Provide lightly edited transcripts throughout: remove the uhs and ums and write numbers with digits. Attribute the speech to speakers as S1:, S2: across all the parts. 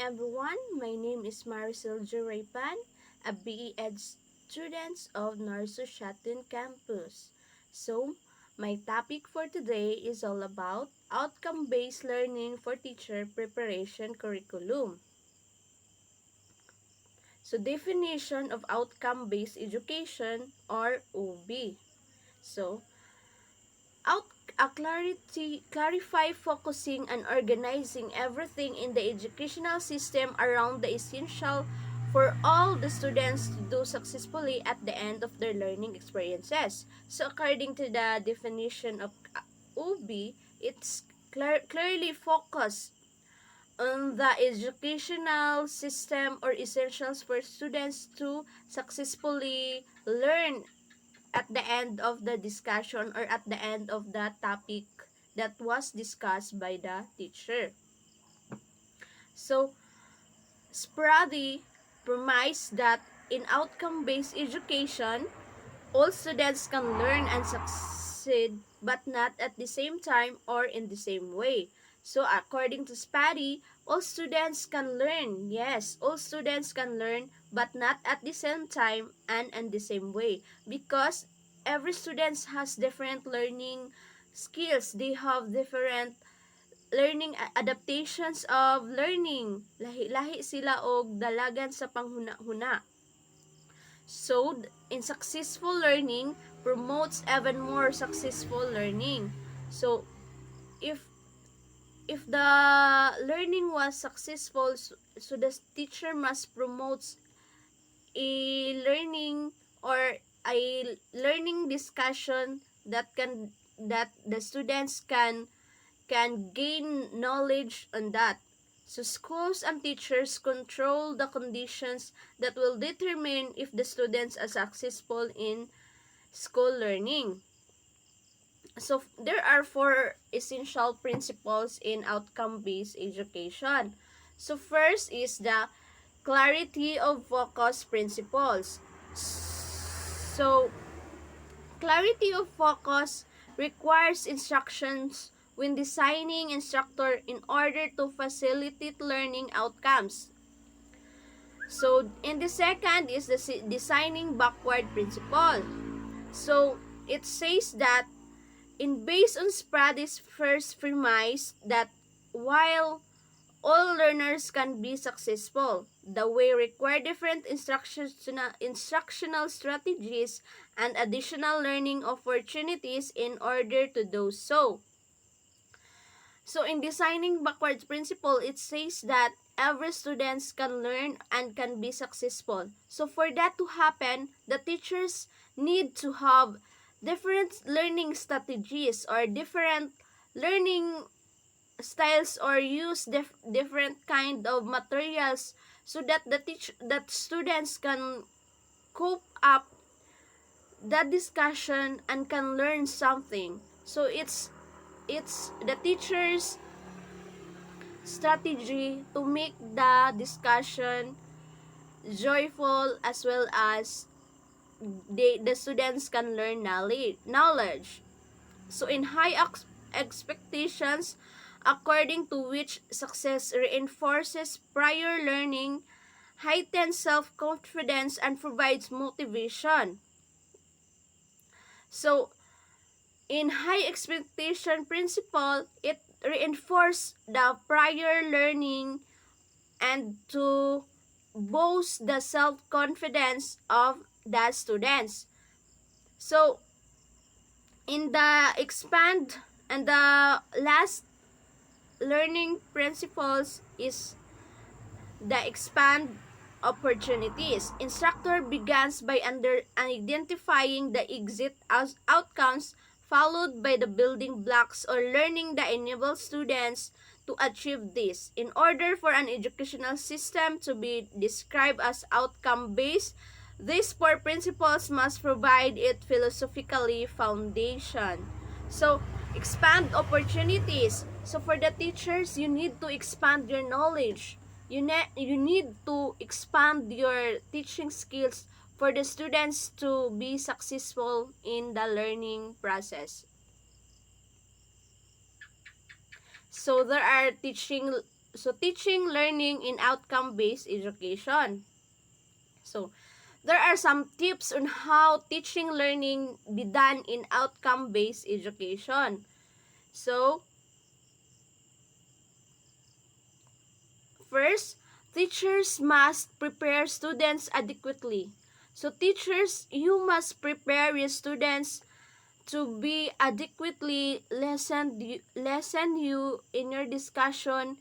S1: everyone, my name is Maricel Juraypan, a BE Ed student of Narso Shatin campus. So, my topic for today is all about outcome-based learning for teacher preparation curriculum. So, definition of outcome-based education or OB. So, out clarify focusing and organizing everything in the educational system around the essential for all the students to do successfully at the end of their learning experiences. So according to the definition of UB, it's clearly focused on the educational system or essentials for students to successfully learn at the end of the discussion or at the end of the topic that was discussed by the teacher. So, Sprady promised that in outcome-based education, all students can learn and succeed, but not at the same time or in the same way. So, according to Spady, all students can learn. Yes, all students can learn, but not at the same time and in the same way. Because every student has different learning skills. They have different learning adaptations of learning. Lahi-lahi sila og dalagan sa panghuna-huna. So, in successful learning promotes even more successful learning. So, if the learning was successful, so the teacher must promote a learning or a learning discussion that the students can gain knowledge on that. So schools and teachers control the conditions that will determine if the students are successful in school learning. So there are four essential principles in outcome-based education. So first is the clarity of focus principles. So clarity of focus requires instructions when designing instructor in order to facilitate learning outcomes. So, and the second is the designing backward principle. So, it says that based on Sprady's first premise that while all learners can be successful, the way require different instructional strategies and additional learning opportunities in order to do so. So in designing backwards principle, it says that every student can learn and can be successful. So for that to happen, the teachers need to have different learning strategies or different learning styles or use different kind of materials so that that students can cope up that discussion and can learn something. So it's the teacher's strategy to make the discussion joyful as well as the students can learn knowledge. So in high expectations, according to which success reinforces prior learning, heightens self-confidence, and provides motivation. So, in high expectation principle, it reinforces the prior learning and to boost the self-confidence of the students. So, in the expand and the last learning principles is the expand opportunities. Instructor begins by identifying the exit as outcomes followed by the building blocks or learning that enable students to achieve this. In order for an educational system to be described as outcome-based, these four principles must provide it philosophically foundation. So, expand opportunities. So, for the teachers, you need to expand your knowledge. You need to expand your teaching skills for the students to be successful in the learning process. So, there are teaching teaching learning in outcome-based education. So, there are some tips on how teaching learning be done in outcome-based education. So, first, teachers must prepare students adequately. So, teachers, you must prepare your students to be adequately lesson you in your discussion.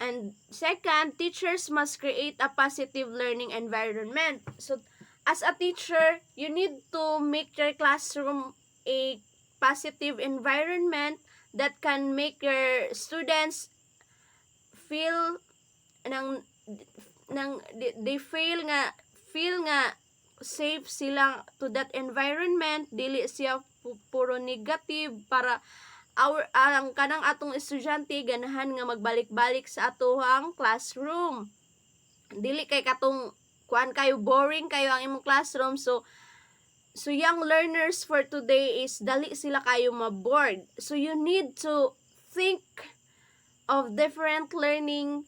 S1: And second, teachers must create a positive learning environment. So, as a teacher, you need to make your classroom a positive environment that can make your students feel nang they feel nga safe sila to that environment, dili siya puro negative, para ang kanang atong estudyante ganahan nga magbalik-balik sa atohang classroom, dili kay katong kuan kayo boring kayo ang imong classroom. So young learners for today is dali sila kayo ma-bored, so you need to think of different learning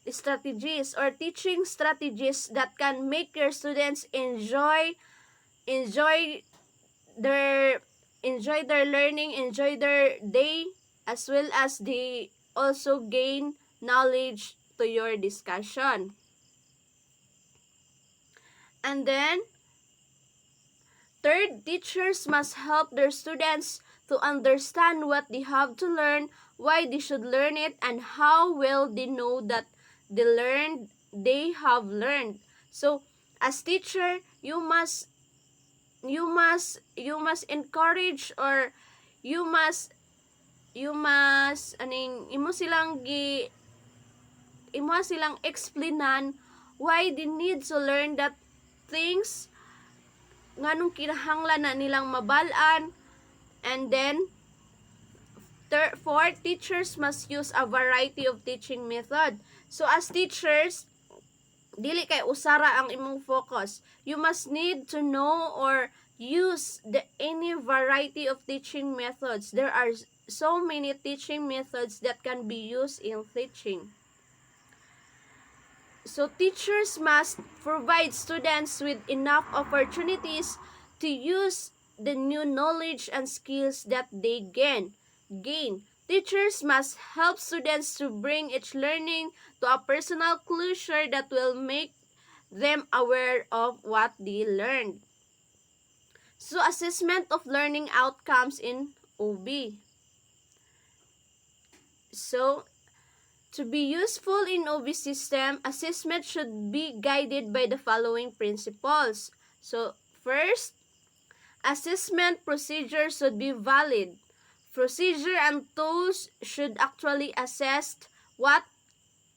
S1: strategies or teaching strategies that can make your students enjoy their learning, enjoy their day, as well as they also gain knowledge to your discussion. And then third, teachers must help their students to understand what they have to learn, why they should learn it, and how well they know that they have learned. So, as teacher, you must encourage, or you must imo silang explainan why they need to learn that things nganong kinahanglan na nilang mabalaan. And then fourth, teachers must use a variety of teaching method. So as teachers, dili kay usara ang imong focus. You must need to know or use any variety of teaching methods. There are so many teaching methods that can be used in teaching. So teachers must provide students with enough opportunities to use the new knowledge and skills that they gain. Teachers must help students to bring each learning to a personal closure that will make them aware of what they learned. So, assessment of learning outcomes in OB. So, to be useful in OB system, assessment should be guided by the following principles. So, first, assessment procedure should be valid. Procedure and tools should actually assess what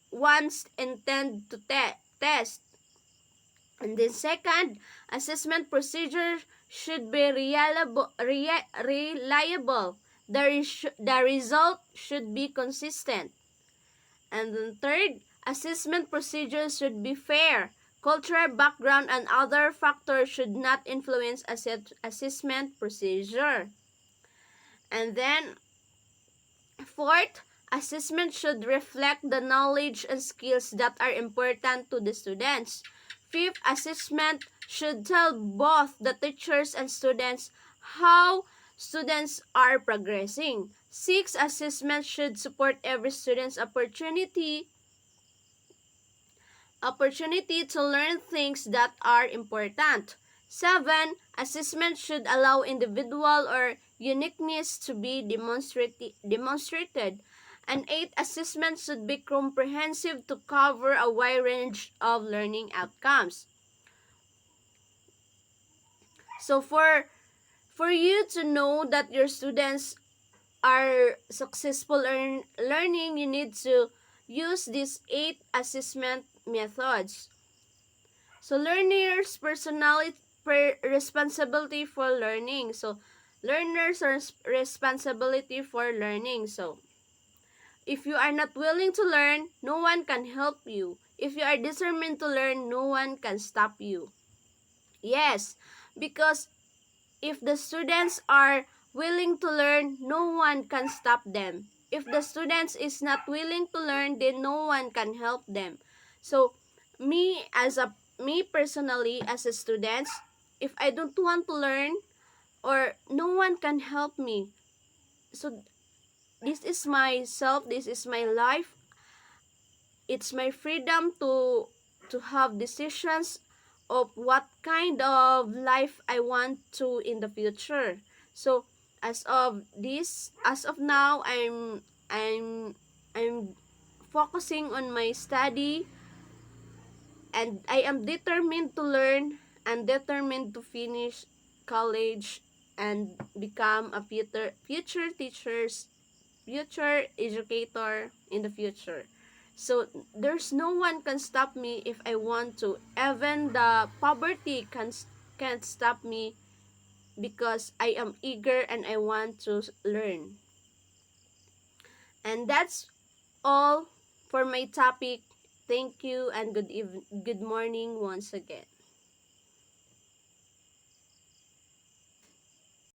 S1: one's intend to test. And then second, assessment procedure should be reliable. The result should be consistent. And then third, assessment procedures should be fair. Cultural background and other factors should not influence assessment procedure. And then fourth, assessment should reflect the knowledge and skills that are important to the students. Fifth, assessment should tell both the teachers and students how students are progressing. Sixth, assessment should support every student's opportunity to learn things that are important. 7. Assessment should allow individual or uniqueness to be demonstrated. And 8. Assessment should be comprehensive to cover a wide range of learning outcomes. So for you to know that your students are successful in learning, you need to use these 8 assessment methods. So learners' responsibility for learning. So learners are responsibility for learning. So if you are not willing to learn, no one can help you. If you are determined to learn, no one can stop you. Yes, because if the students are willing to learn, no one can stop them. if the students is not willing to learn, then no one can help them. So me personally as a student, if I don't want to learn, or no one can help me, so this is myself, this is my life, it's my freedom to have decisions of what kind of life I want to in the future. So as of now, I'm focusing on my study, and I am determined to learn and determined to finish college and become a future teachers, future educator in the future. So there's no one can stop me if I want to. Even the poverty can't stop me, because I am eager and I want to learn. And that's all for my topic. Thank you and good morning once again.